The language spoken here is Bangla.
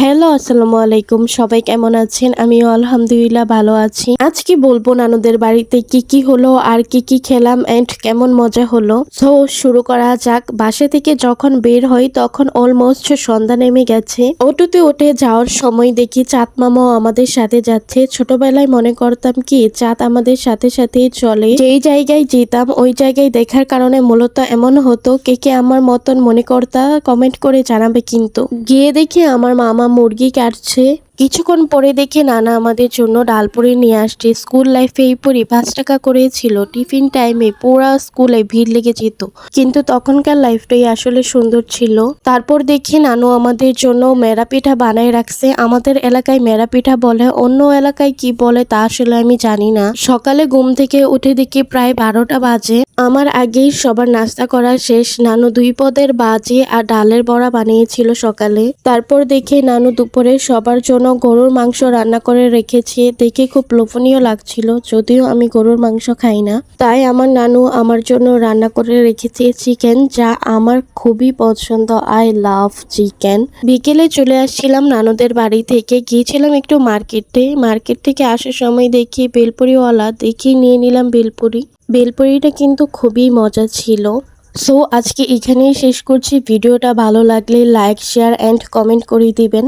হ্যালো, আসসালামু আলাইকুম। সবাই কেমন আছেন? আমিও আলহামদুলিল্লাহ ভালো আছি। আজকে বলবো নানুদের বাড়িতে কি কি হলো আর কি কি খেলাম এন্ড কেমন মজা হলো। সো শুরু করা যাক। বাসা থেকে যখন বের হই তখন অলমোস্ট সন্ধ্যা নেমে গেছে। অটোতে উঠে যাওয়ার সময় দেখি চাঁদ মামাও আমাদের সাথে যাচ্ছে। ছোটবেলায় মনে করতাম কি চাঁদ আমাদের সাথে সাথেই চলে। যেই জায়গায় যেতাম ওই জায়গায় দেখার কারণে মূলত এমন হতো। কে কে আমার মতন মনে করতা কমেন্ট করে জানাবে কিন্তু। গিয়ে দেখি আমার মামা মুরগি কাটছে। কিছুক্ষণ পরে দেখি নানা আমাদের জন্য ডালপুরি নিয়ে আসছে। স্কুল লাইফে এই পুরি 5 টাকা করে ছিল। টিফিন টাইমে পুরা স্কুলে ভিড় লেগে যেত, কিন্তু তখনকার লাইফটাই আসলে সুন্দর ছিল। তারপর দেখি নানু আমাদের জন্য মেরা পিঠা বানায় রাখছে। আমাদের এলাকায় মেরা পিঠা বলে, অন্য এলাকায় কি বলে তা আসলে আমি জানি না। সকালে ঘুম থেকে উঠে দেখি প্রায় 12টা বাজে। আমার আগেই সবার নাস্তা করা শেষ। নানু 2 পদের বাজি আর ডালের বড়া বানিয়েছিল সকালে। তারপর দেখে নানু দুপুরে সবার জন্য গরুর মাংস রান্না করে রেখেছে। দেখে খুব লোভনীয় লাগছিল, যদিও আমি গরুর মাংস খাই না। তাই আমার নানু আমার জন্য রান্না করে রেখেছে চিকেন, যা আমার খুবই পছন্দ। I love chicken. বিকেলে চলে আসছিলাম নানুদের বাড়ি থেকে। গিয়েছিলাম একটু মার্কেটে। মার্কেট থেকে আসার সময় দেখি বেলপুরিওয়ালা, দেখি নিয়ে নিলাম বেলপুরি। বেলপুরিটা কিন্তু খুবই মজা ছিল। সো আজকে এখানেই শেষ করছি। ভিডিওটা ভালো লাগলে লাইক, শেয়ার অ্যান্ড কমেন্ট করে দিবেন।